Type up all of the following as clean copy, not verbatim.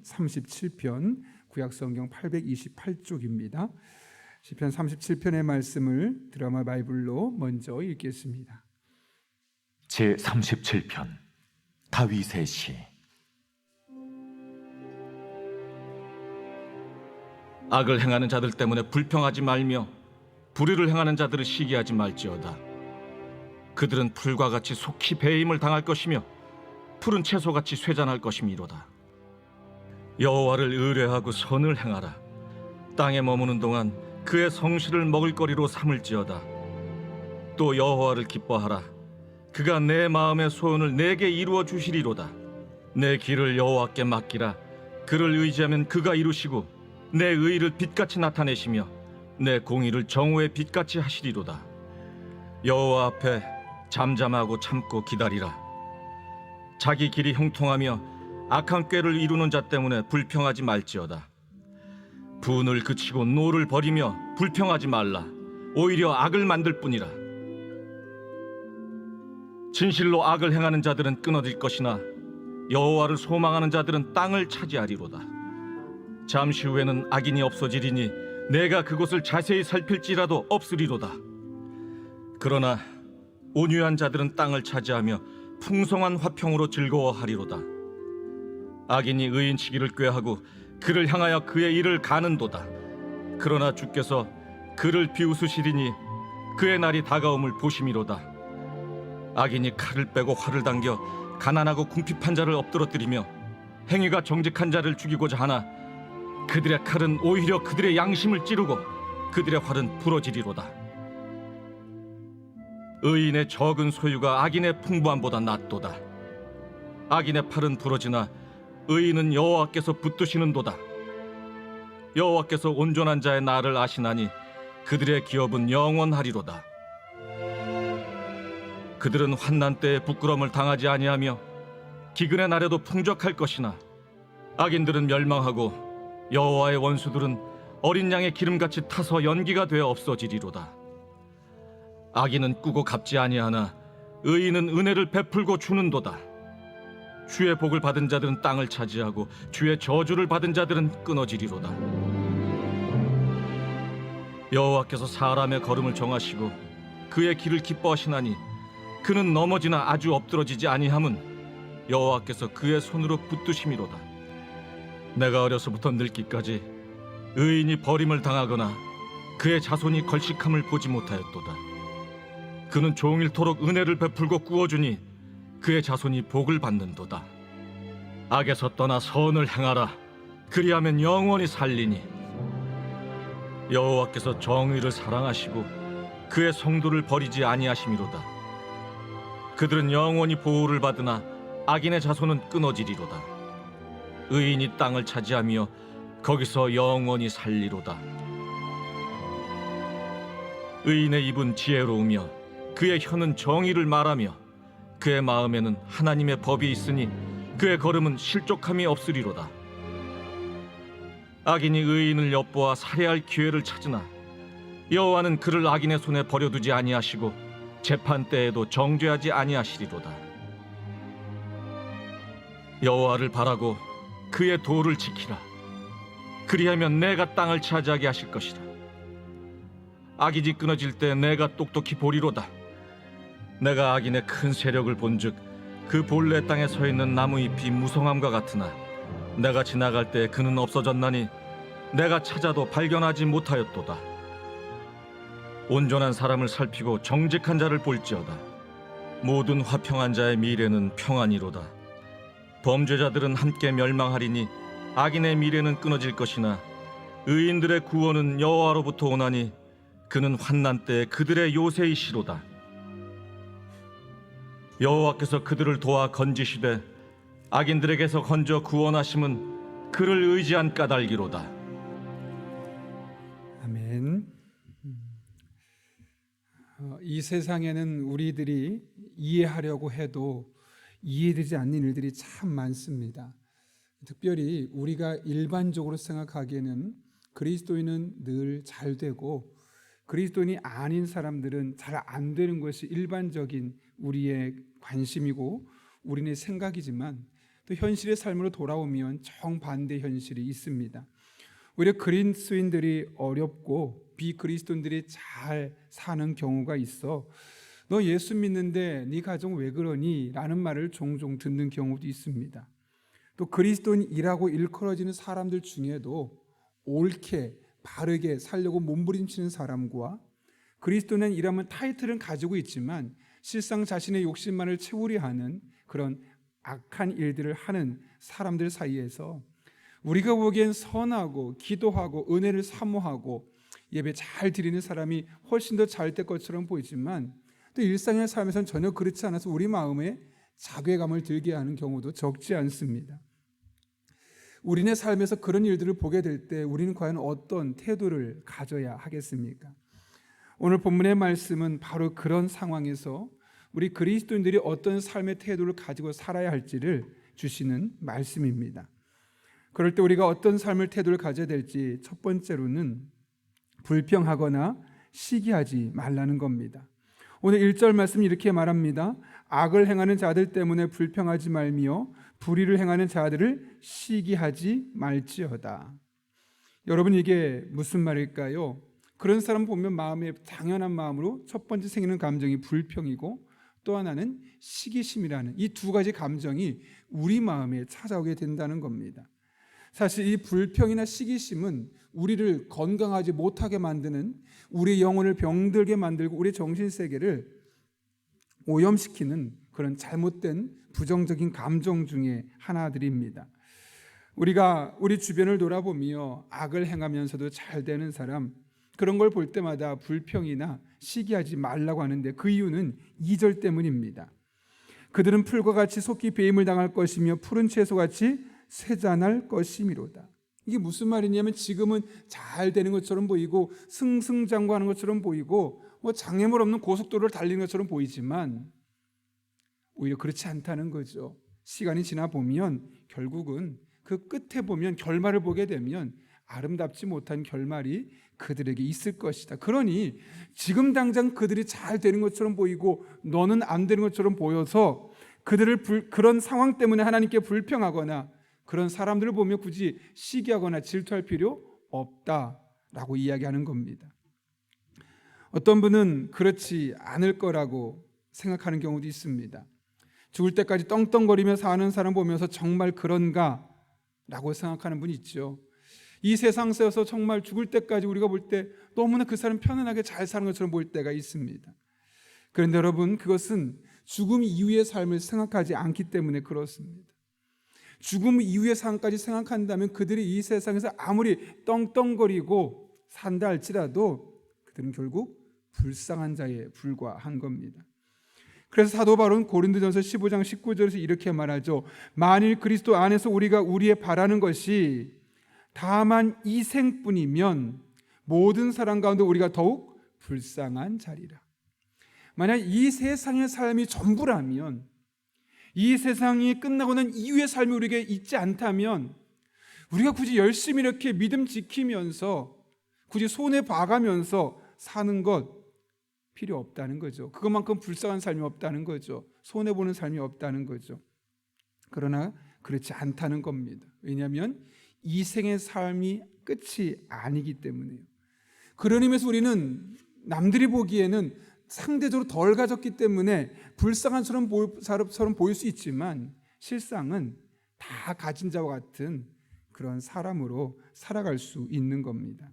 37편, 구약성경 828쪽입니다. 시편 37편의 말씀을 드라마 바이블로 먼저 읽겠습니다. 제37편 다윗의 시. 악을 행하는 자들 때문에 불평하지 말며 불의를 행하는 자들을 시기하지 말지어다. 그들은 풀과 같이 속히 배임을 당할 것이며 푸른 채소같이 쇠잔할 것이미로다. 여호와를 의뢰하고 선을 행하라. 땅에 머무는 동안 그의 성실을 먹을거리로 삼을지어다. 또 여호와를 기뻐하라. 그가 내 마음의 소원을 내게 이루어 주시리로다. 내 길을 여호와께 맡기라. 그를 의지하면 그가 이루시고 내 의를 빛같이 나타내시며 내 공의를 정오의 빛같이 하시리로다. 여호와 앞에 잠잠하고 참고 기다리라. 자기 길이 형통하며 악한 꾀를 이루는 자 때문에 불평하지 말지어다. 분을 그치고 노를 버리며 불평하지 말라. 오히려 악을 만들 뿐이라. 진실로 악을 행하는 자들은 끊어질 것이나 여호와를 소망하는 자들은 땅을 차지하리로다. 잠시 후에는 악인이 없어지리니 내가 그곳을 자세히 살필지라도 없으리로다. 그러나 온유한 자들은 땅을 차지하며 풍성한 화평으로 즐거워하리로다. 악인이 의인치기를 꾀하고 그를 향하여 그의 일을 가는도다. 그러나 주께서 그를 비웃으시리니 그의 날이 다가옴을 보심이로다. 악인이 칼을 빼고 활을 당겨 가난하고 궁핍한 자를 엎드러뜨리며 행위가 정직한 자를 죽이고자 하나 그들의 칼은 오히려 그들의 양심을 찌르고 그들의 활은 부러지리로다. 의인의 적은 소유가 악인의 풍부함보다 낫도다. 악인의 팔은 부러지나 의인은 여호와께서 붙드시는도다. 여호와께서 온전한 자의 날을 아시나니 그들의 기업은 영원하리로다. 그들은 환난 때에 부끄러움을 당하지 아니하며 기근의 날에도 풍족할 것이나 악인들은 멸망하고 여호와의 원수들은 어린 양의 기름같이 타서 연기가 되어 없어지리로다. 악인은 꾸고 갚지 아니하나 의인은 은혜를 베풀고 주는도다. 주의 복을 받은 자들은 땅을 차지하고 주의 저주를 받은 자들은 끊어지리로다. 여호와께서 사람의 걸음을 정하시고 그의 길을 기뻐하시나니 그는 넘어지나 아주 엎드러지지 아니함은 여호와께서 그의 손으로 붙드심이로다. 내가 어려서부터 늙기까지 의인이 버림을 당하거나 그의 자손이 걸식함을 보지 못하였도다. 그는 종일토록 은혜를 베풀고 꾸어주니 그의 자손이 복을 받는도다. 악에서 떠나 선을 행하라. 그리하면 영원히 살리니 여호와께서 정의를 사랑하시고 그의 성도를 버리지 아니하심이로다. 그들은 영원히 보호를 받으나 악인의 자손은 끊어지리로다. 의인이 땅을 차지하며 거기서 영원히 살리로다. 의인의 입은 지혜로우며 그의 혀는 정의를 말하며 그의 마음에는 하나님의 법이 있으니 그의 걸음은 실족함이 없으리로다. 악인이 의인을 엿보아 살해할 기회를 찾으나 여호와는 그를 악인의 손에 버려두지 아니하시고 재판 때에도 정죄하지 아니하시리로다. 여호와를 바라고 그의 도를 지키라. 그리하면 내가 땅을 차지하게 하실 것이라. 악인이 끊어질 때 내가 똑똑히 보리로다. 내가 악인의 큰 세력을 본즉 그 본래 땅에 서 있는 나무잎이 무성함과 같으나 내가 지나갈 때 그는 없어졌나니 내가 찾아도 발견하지 못하였도다. 온전한 사람을 살피고 정직한 자를 볼지어다. 모든 화평한 자의 미래는 평안이로다. 범죄자들은 함께 멸망하리니 악인의 미래는 끊어질 것이나 의인들의 구원은 여호와로부터 오나니 그는 환난 때에 그들의 요새이시로다. 여호와께서 그들을 도와 건지시되 악인들에게서 건져 구원하심은 그를 의지한 까닭이로다. 아멘. 이 세상에는 우리들이 이해하려고 해도 이해되지 않는 일들이 참 많습니다. 특별히 우리가 일반적으로 생각하기에는 그리스도인은 늘 잘 되고 그리스도인이 아닌 사람들은 잘 안 되는 것이 일반적인 우리의 관심이고 우리의 생각이지만 또 현실의 삶으로 돌아오면 정반대 현실이 있습니다. 오히려 그리스도인들이 어렵고 비그리스도인들이 잘 사는 경우가 있어 너 예수 믿는데 네 가정 왜 그러니? 라는 말을 종종 듣는 경우도 있습니다. 또 그리스도인이라고 일컬어지는 사람들 중에도 옳게 바르게 살려고 몸부림치는 사람과 그리스도인이라면 타이틀은 가지고 있지만 실상 자신의 욕심만을 채우려 하는 그런 악한 일들을 하는 사람들 사이에서 우리가 보기엔 선하고 기도하고 은혜를 사모하고 예배 잘 드리는 사람이 훨씬 더 잘 될 것처럼 보이지만 또 일상의 삶에서는 전혀 그렇지 않아서 우리 마음에 자괴감을 들게 하는 경우도 적지 않습니다. 우리네 삶에서 그런 일들을 보게 될 때 우리는 과연 어떤 태도를 가져야 하겠습니까? 오늘 본문의 말씀은 바로 그런 상황에서 우리 그리스도인들이 어떤 삶의 태도를 가지고 살아야 할지를 주시는 말씀입니다. 그럴 때 우리가 어떤 삶의 태도를 가져야 될지 첫 번째로는 불평하거나 시기하지 말라는 겁니다. 오늘 1절 말씀 이렇게 말합니다. 악을 행하는 자들 때문에 불평하지 말며 불의를 행하는 자들을 시기하지 말지어다. 여러분 이게 무슨 말일까요? 그런 사람 보면 마음에 당연한 마음으로 첫 번째 생기는 감정이 불평이고 또 하나는 시기심이라는 이 두 가지 감정이 우리 마음에 찾아오게 된다는 겁니다. 사실 이 불평이나 시기심은 우리를 건강하지 못하게 만드는 우리 영혼을 병들게 만들고 우리 정신세계를 오염시키는 그런 잘못된 부정적인 감정 중에 하나들입니다. 우리가 우리 주변을 돌아보며 악을 행하면서도 잘 되는 사람 그런 걸 볼 때마다 불평이나 시기하지 말라고 하는데 그 이유는 2절 때문입니다. 그들은 풀과 같이 속히 배임을 당할 것이며 푸른 채소같이 쇠잔할 것이미로다. 이게 무슨 말이냐면 지금은 잘 되는 것처럼 보이고 승승장구하는 것처럼 보이고 장애물 없는 고속도로를 달리는 것처럼 보이지만 오히려 그렇지 않다는 거죠. 시간이 지나 보면 결국은 그 끝에 보면 결말을 보게 되면 아름답지 못한 결말이 그들에게 있을 것이다. 그러니 지금 당장 그들이 잘 되는 것처럼 보이고 너는 안 되는 것처럼 보여서 그런 상황 때문에 하나님께 불평하거나 그런 사람들을 보며 굳이 시기하거나 질투할 필요 없다라고 이야기하는 겁니다. 어떤 분은 그렇지 않을 거라고 생각하는 경우도 있습니다. 죽을 때까지 떵떵거리며 사는 사람 보면서 정말 그런가? 라고 생각하는 분이 있죠. 이 세상에서 정말 죽을 때까지 우리가 볼 때 너무나 그 사람 편안하게 잘 사는 것처럼 보일 때가 있습니다. 그런데 여러분 그것은 죽음 이후의 삶을 생각하지 않기 때문에 그렇습니다. 죽음 이후의 삶까지 생각한다면 그들이 이 세상에서 아무리 떵떵거리고 산다 할지라도 그들은 결국 불쌍한 자에 불과한 겁니다. 그래서 사도 바울은 고린도전서 15장 19절에서 이렇게 말하죠. 만일 그리스도 안에서 우리가 우리의 바라는 것이 다만 이 생뿐이면 모든 사람 가운데 우리가 더욱 불쌍한 자리라. 만약 이 세상의 삶이 전부라면 이 세상이 끝나고 난 이후의 삶이 우리에게 있지 않다면 우리가 굳이 열심히 이렇게 믿음 지키면서 굳이 손해 봐가면서 사는 것 필요 없다는 거죠. 그것만큼 불쌍한 삶이 없다는 거죠. 손해보는 삶이 없다는 거죠. 그러나 그렇지 않다는 겁니다. 왜냐하면 이 생의 삶이 끝이 아니기 때문에요. 그런 의미에서 우리는 남들이 보기에는 상대적으로 덜 가졌기 때문에 불쌍한 사람처럼 보일 수 있지만 실상은 다 가진 자와 같은 그런 사람으로 살아갈 수 있는 겁니다.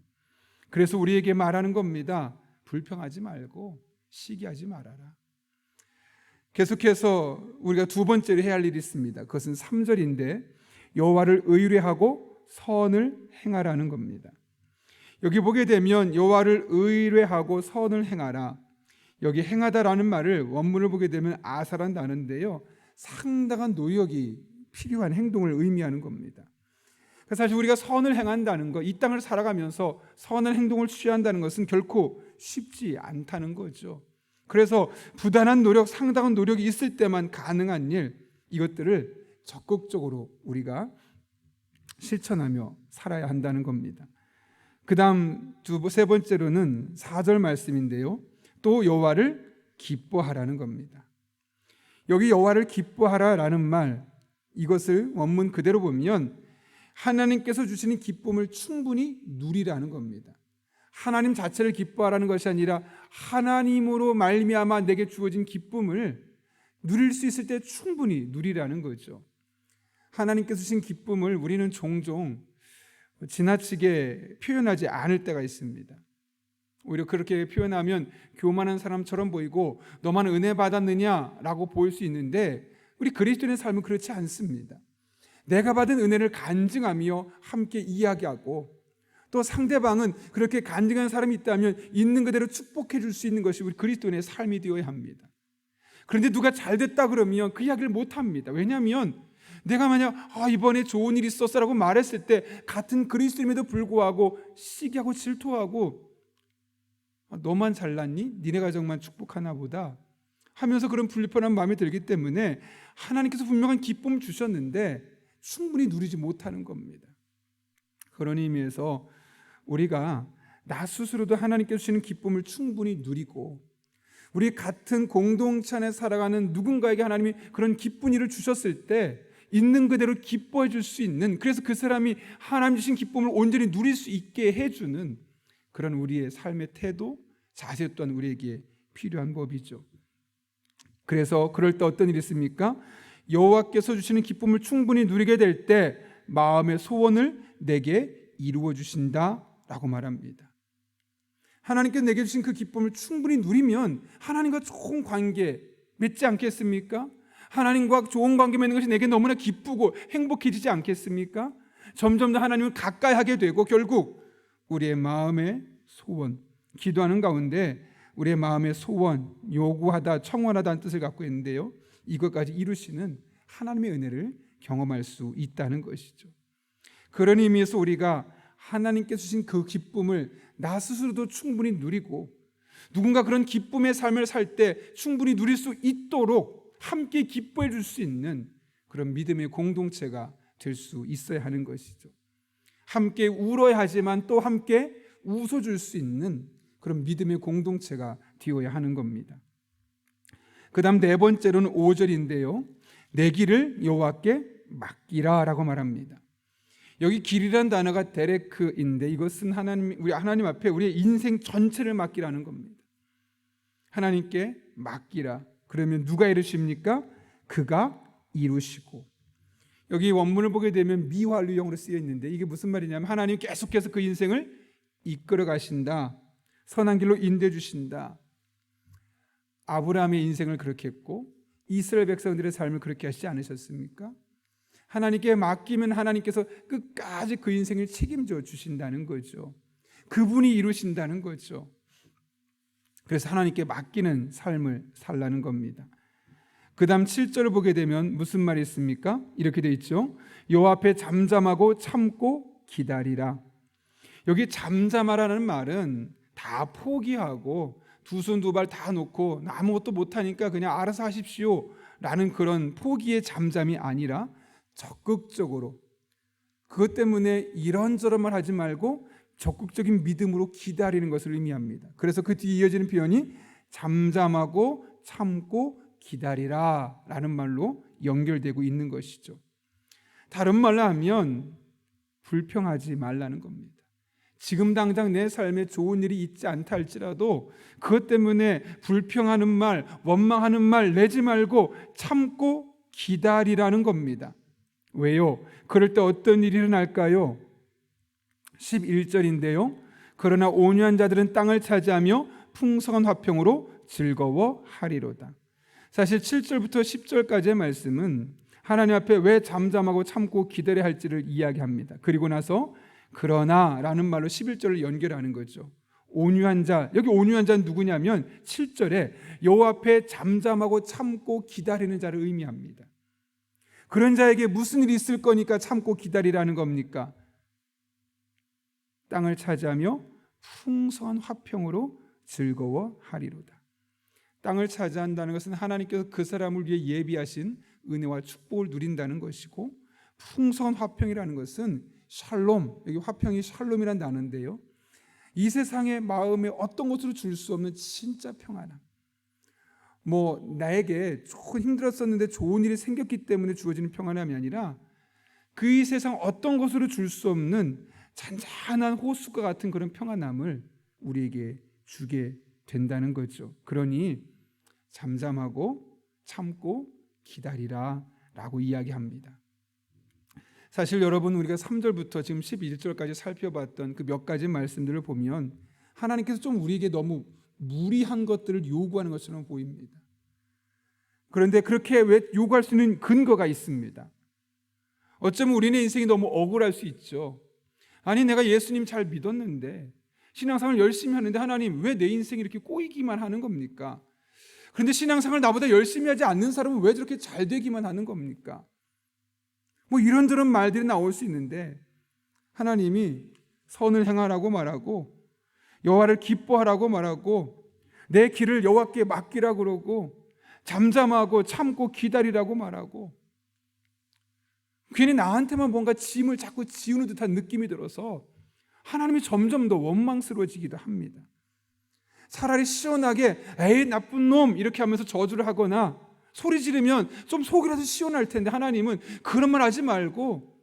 그래서 우리에게 말하는 겁니다. 불평하지 말고 시기하지 말아라. 계속해서 우리가 두 번째로 해야 할 일이 있습니다. 그것은 3절인데 여호와를 의뢰하고 선을 행하라는 겁니다. 여기 보게 되면 여호와를 의뢰하고 선을 행하라. 여기 행하다라는 말을 원문을 보게 되면 아사란 단어인데요. 상당한 노력이 필요한 행동을 의미하는 겁니다. 사실 우리가 선을 행한다는 것, 이 땅을 살아가면서 선한 행동을 취한다는 것은 결코 쉽지 않다는 거죠. 그래서 부단한 노력, 상당한 노력이 있을 때만 가능한 일, 이것들을 적극적으로 우리가 실천하며 살아야 한다는 겁니다. 그 다음 세 번째로는 4절 말씀인데요. 또 여호와를 기뻐하라는 겁니다. 여기 여호와를 기뻐하라라는 말, 이것을 원문 그대로 보면 하나님께서 주시는 기쁨을 충분히 누리라는 겁니다. 하나님 자체를 기뻐하라는 것이 아니라 하나님으로 말미암아 내게 주어진 기쁨을 누릴 수 있을 때 충분히 누리라는 거죠. 하나님께서 주신 기쁨을 우리는 종종 지나치게 표현하지 않을 때가 있습니다. 오히려 그렇게 표현하면 교만한 사람처럼 보이고 너만 은혜 받았느냐라고 보일 수 있는데 우리 그리스도인의 삶은 그렇지 않습니다. 내가 받은 은혜를 간증하며 함께 이야기하고 또 상대방은 그렇게 간증하는 사람이 있다면 있는 그대로 축복해 줄 수 있는 것이 우리 그리스도인의 삶이 되어야 합니다. 그런데 누가 잘 됐다 그러면 그 이야기를 못합니다. 왜냐하면 내가 만약 이번에 좋은 일이 있었어라고 말했을 때 같은 그리스도임에도 불구하고 시기하고 질투하고 너만 잘났니? 니네 가정만 축복하나 보다 하면서 그런 불편한 마음이 들기 때문에 하나님께서 분명한 기쁨을 주셨는데 충분히 누리지 못하는 겁니다. 그런 의미에서 우리가 나 스스로도 하나님께서 주시는 기쁨을 충분히 누리고 우리 같은 공동체 안에 살아가는 누군가에게 하나님이 그런 기쁜 일을 주셨을 때 있는 그대로 기뻐해 줄 수 있는, 그래서 그 사람이 하나님 주신 기쁨을 온전히 누릴 수 있게 해주는 그런 우리의 삶의 태도, 자세 또한 우리에게 필요한 법이죠. 그래서 그럴 때 어떤 일이 있습니까? 여호와께서 주시는 기쁨을 충분히 누리게 될 때 마음의 소원을 내게 이루어 주신다라고 말합니다. 하나님께서 내게 주신 그 기쁨을 충분히 누리면 하나님과 좋은 관계 맺지 않겠습니까? 하나님과 좋은 관계 맺는 것이 내게 너무나 기쁘고 행복해지지 않겠습니까? 점점 더 하나님을 가까이 하게 되고 결국 우리의 마음의 소원, 기도하는 가운데 우리의 마음의 소원, 요구하다, 청원하다는 뜻을 갖고 있는데요, 이것까지 이루시는 하나님의 은혜를 경험할 수 있다는 것이죠. 그런 의미에서 우리가 하나님께서 주신 그 기쁨을 나 스스로도 충분히 누리고 누군가 그런 기쁨의 삶을 살 때 충분히 누릴 수 있도록 함께 기뻐해 줄 수 있는 그런 믿음의 공동체가 될 수 있어야 하는 것이죠. 함께 울어야 하지만 또 함께 웃어줄 수 있는 그런 믿음의 공동체가 되어야 하는 겁니다. 그 다음 네 번째로는 5절인데요, 내 길을 여호와께 맡기라 라고 말합니다. 여기 길이라는 단어가 데레크인데 이것은 우리 하나님 앞에 우리의 인생 전체를 맡기라는 겁니다. 하나님께 맡기라. 그러면 누가 이루십니까? 그가 이루시고. 여기 원문을 보게 되면 미완료형으로 쓰여 있는데 이게 무슨 말이냐면 하나님 계속해서 그 인생을 이끌어 가신다. 선한 길로 인도해 주신다. 아브라함의 인생을 그렇게 했고 이스라엘 백성들의 삶을 그렇게 하시지 않으셨습니까? 하나님께 맡기면 하나님께서 끝까지 그 인생을 책임져 주신다는 거죠. 그분이 이루신다는 거죠. 그래서 하나님께 맡기는 삶을 살라는 겁니다. 그 다음 7절을 보게 되면 무슨 말이 있습니까? 이렇게 되어 있죠. 여호와 앞에 잠잠하고 참고 기다리라. 여기 잠잠하라는 말은 다 포기하고 두 손 두 발 다 놓고 아무것도 못하니까 그냥 알아서 하십시오 라는 그런 포기의 잠잠이 아니라 적극적으로 그것 때문에 이런저런만 하지 말고 적극적인 믿음으로 기다리는 것을 의미합니다. 그래서 그 뒤에 이어지는 표현이 잠잠하고 참고 기다리라 라는 말로 연결되고 있는 것이죠. 다른 말로 하면 불평하지 말라는 겁니다. 지금 당장 내 삶에 좋은 일이 있지 않다 할지라도 그것 때문에 불평하는 말, 원망하는 말 내지 말고 참고 기다리라는 겁니다. 왜요? 그럴 때 어떤 일이 일어날까요? 11절인데요. 그러나 온유한 자들은 땅을 차지하며 풍성한 화평으로 즐거워하리로다. 사실 7절부터 10절까지의 말씀은 하나님 앞에 왜 잠잠하고 참고 기다려야 할지를 이야기합니다. 그리고 나서 그러나 라는 말로 11절을 연결하는 거죠. 온유한 자, 여기 온유한 자는 누구냐면 7절에 여호와 앞에 잠잠하고 참고 기다리는 자를 의미합니다. 그런 자에게 무슨 일이 있을 거니까 참고 기다리라는 겁니까? 땅을 차지하며 풍성한 화평으로 즐거워하리로다. 땅을 차지한다는 것은 하나님께서 그 사람을 위해 예비하신 은혜와 축복을 누린다는 것이고, 풍성한 화평이라는 것은 샬롬, 여기 화평이 샬롬이라는 단어인데요, 이 세상의 마음에 어떤 것으로 줄 수 없는 진짜 평안함, 뭐 나에게 조금 힘들었었는데 좋은 일이 생겼기 때문에 주어지는 평안함이 아니라 그 이 세상 어떤 것으로 줄 수 없는 잔잔한 호수가 같은 그런 평안함을 우리에게 주게 된다는 거죠. 그러니 잠잠하고 참고 기다리라 라고 이야기합니다. 사실 여러분, 우리가 3절부터 지금 11절까지 살펴봤던 그 몇 가지 말씀들을 보면 하나님께서 좀 우리에게 너무 무리한 것들을 요구하는 것처럼 보입니다. 그런데 그렇게 왜 요구할 수 있는 근거가 있습니다. 어쩌면 우리의 인생이 너무 억울할 수 있죠. 아니, 내가 예수님 잘 믿었는데, 신앙생활 열심히 하는데 하나님 왜 내 인생이 이렇게 꼬이기만 하는 겁니까? 그런데 신앙생활 나보다 열심히 하지 않는 사람은 왜 저렇게 잘 되기만 하는 겁니까? 뭐 이런저런 말들이 나올 수 있는데, 하나님이 선을 행하라고 말하고 여호와를 기뻐하라고 말하고 내 길을 여호와께 맡기라고 그러고 잠잠하고 참고 기다리라고 말하고, 괜히 나한테만 뭔가 짐을 자꾸 지우는 듯한 느낌이 들어서 하나님이 점점 더 원망스러워지기도 합니다. 차라리 시원하게 에이 나쁜 놈 이렇게 하면서 저주를 하거나 소리 지르면 좀 속이라도 시원할 텐데, 하나님은 그런 말 하지 말고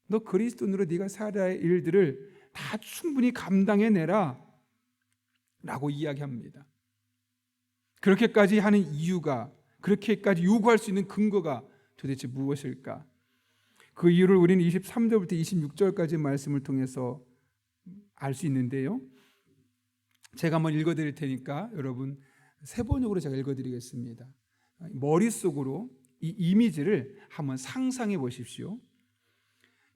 너 그리스도인으로 네가 살아야 할 일들을 다 충분히 감당해내라 라고 이야기합니다. 그렇게까지 하는 이유가, 그렇게까지 요구할 수 있는 근거가 도대체 무엇일까? 그 이유를 우리는 23절부터 26절까지 말씀을 통해서 알 수 있는데요, 제가 한번 읽어드릴 테니까 여러분 세 번역으로 제가 읽어드리겠습니다. 머릿속으로 이 이미지를 한번 상상해 보십시오.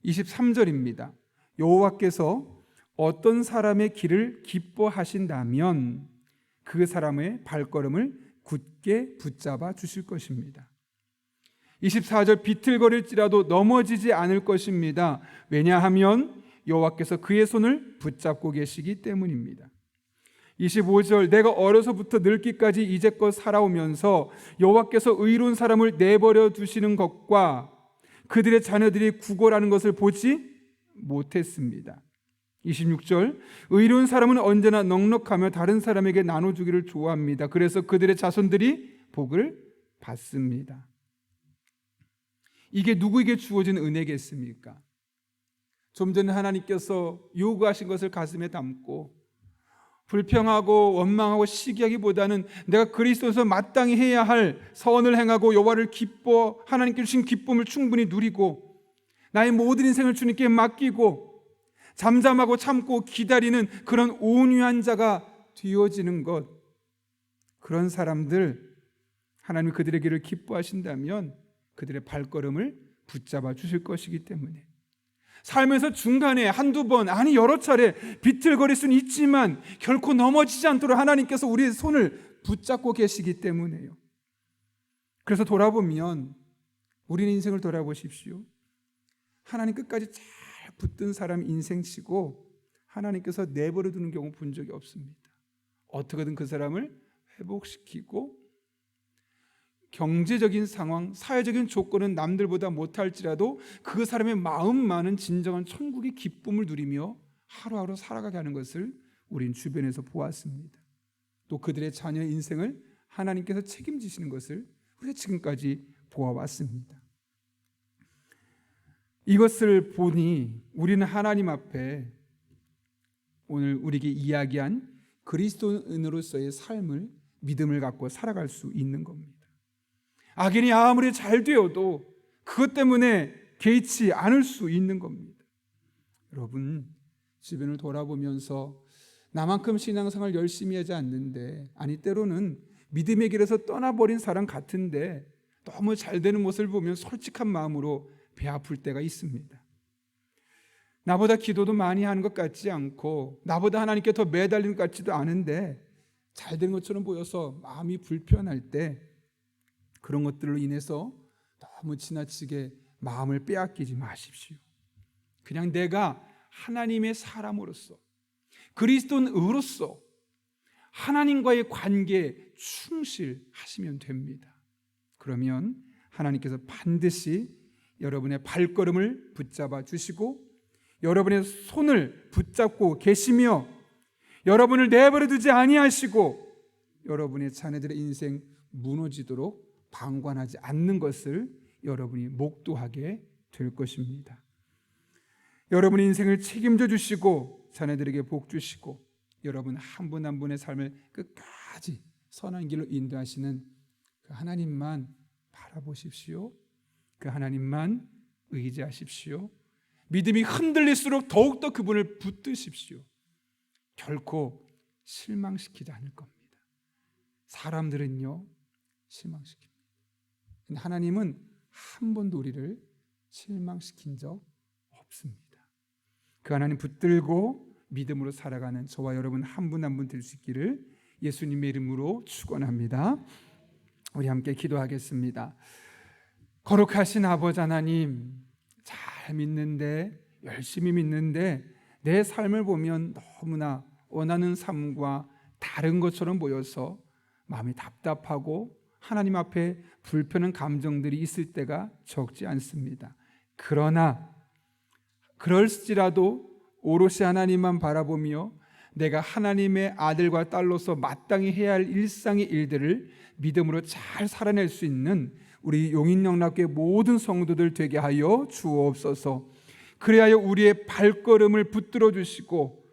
23절입니다. 여호와께서 어떤 사람의 길을 기뻐하신다면 그 사람의 발걸음을 굳게 붙잡아 주실 것입니다. 24절, 비틀거릴지라도 넘어지지 않을 것입니다. 왜냐하면 여호와께서 그의 손을 붙잡고 계시기 때문입니다. 25절, 내가 어려서부터 늙기까지 이제껏 살아오면서 여호와께서 의로운 사람을 내버려 두시는 것과 그들의 자녀들이 구걸하는 것을 보지 못했습니다. 26절, 의로운 사람은 언제나 넉넉하며 다른 사람에게 나눠주기를 좋아합니다. 그래서 그들의 자손들이 복을 받습니다. 이게 누구에게 주어진 은혜겠습니까? 좀 전에 하나님께서 요구하신 것을 가슴에 담고 불평하고 원망하고 시기하기보다는 내가 그리스도에서 마땅히 해야 할 선을 행하고 여호와를 기뻐, 하나님께 주신 기쁨을 충분히 누리고 나의 모든 인생을 주님께 맡기고 잠잠하고 참고 기다리는 그런 온유한 자가 되어지는 것, 그런 사람들, 하나님이 그들의 길을 기뻐하신다면 그들의 발걸음을 붙잡아 주실 것이기 때문에, 살면서 중간에 한두 번, 아니 여러 차례 비틀거릴 수는 있지만 결코 넘어지지 않도록 하나님께서 우리의 손을 붙잡고 계시기 때문에요. 그래서 돌아보면, 우리의 인생을 돌아보십시오. 하나님 끝까지 잘 붙든 사람 인생치고 하나님께서 내버려 두는 경우 본 적이 없습니다. 어떻게든 그 사람을 회복시키고 경제적인 상황, 사회적인 조건은 남들보다 못할지라도 그 사람의 마음만은 진정한 천국의 기쁨을 누리며 하루하루 살아가게 하는 것을 우린 주변에서 보았습니다. 또 그들의 자녀 인생을 하나님께서 책임지시는 것을 우리가 지금까지 보아왔습니다. 이것을 보니 우리는 하나님 앞에 오늘 우리에게 이야기한 그리스도인으로서의 삶을, 믿음을 갖고 살아갈 수 있는 겁니다. 악인이 아무리 잘 되어도 그것 때문에 개의치 않을 수 있는 겁니다. 여러분, 주변을 돌아보면서 나만큼 신앙생활 열심히 하지 않는데, 아니 때로는 믿음의 길에서 떠나버린 사람 같은데 너무 잘 되는 모습을 보면 솔직한 마음으로 배 아플 때가 있습니다. 나보다 기도도 많이 하는 것 같지 않고 나보다 하나님께 더 매달리는 것 같지도 않은데 잘 되는 것처럼 보여서 마음이 불편할 때, 그런 것들로 인해서 너무 지나치게 마음을 빼앗기지 마십시오. 그냥 내가 하나님의 사람으로서, 그리스도인으로서 하나님과의 관계에 충실하시면 됩니다. 그러면 하나님께서 반드시 여러분의 발걸음을 붙잡아 주시고 여러분의 손을 붙잡고 계시며 여러분을 내버려 두지 아니하시고 여러분의 자녀들의 인생 무너지도록 방관하지 않는 것을 여러분이 목도하게 될 것입니다. 여러분의 인생을 책임져 주시고 자녀들에게 복 주시고 여러분 한 분 한 분의 삶을 끝까지 선한 길로 인도하시는 그 하나님만 바라보십시오. 그 하나님만 의지하십시오. 믿음이 흔들릴수록 더욱더 그분을 붙드십시오. 결코 실망시키지 않을 겁니다. 사람들은요 실망시킵니다. 근데 하나님은 한 번도 우리를 실망시킨 적 없습니다. 그 하나님 붙들고 믿음으로 살아가는 저와 여러분 한 분 한 분 될 수 있기를 예수님의 이름으로 축원합니다. 우리 함께 기도하겠습니다. 거룩하신 아버지 하나님, 잘 믿는데 열심히 믿는데 내 삶을 보면 너무나 원하는 삶과 다른 것처럼 보여서 마음이 답답하고 하나님 앞에 불편한 감정들이 있을 때가 적지 않습니다. 그러나 그럴지라도 오롯이 하나님만 바라보며 내가 하나님의 아들과 딸로서 마땅히 해야 할 일상의 일들을 믿음으로 잘 살아낼 수 있는 우리 용인영락교회 모든 성도들 되게 하여 주옵소서. 그래야 우리의 발걸음을 붙들어 주시고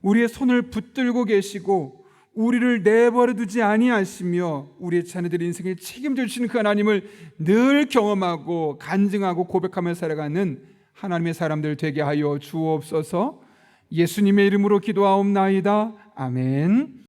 우리의 손을 붙들고 계시고 우리를 내버려 두지 아니하시며 우리의 자녀들의 인생을 책임져 주시는 그 하나님을 늘 경험하고 간증하고 고백하며 살아가는 하나님의 사람들 되게 하여 주옵소서. 예수님의 이름으로 기도하옵나이다. 아멘.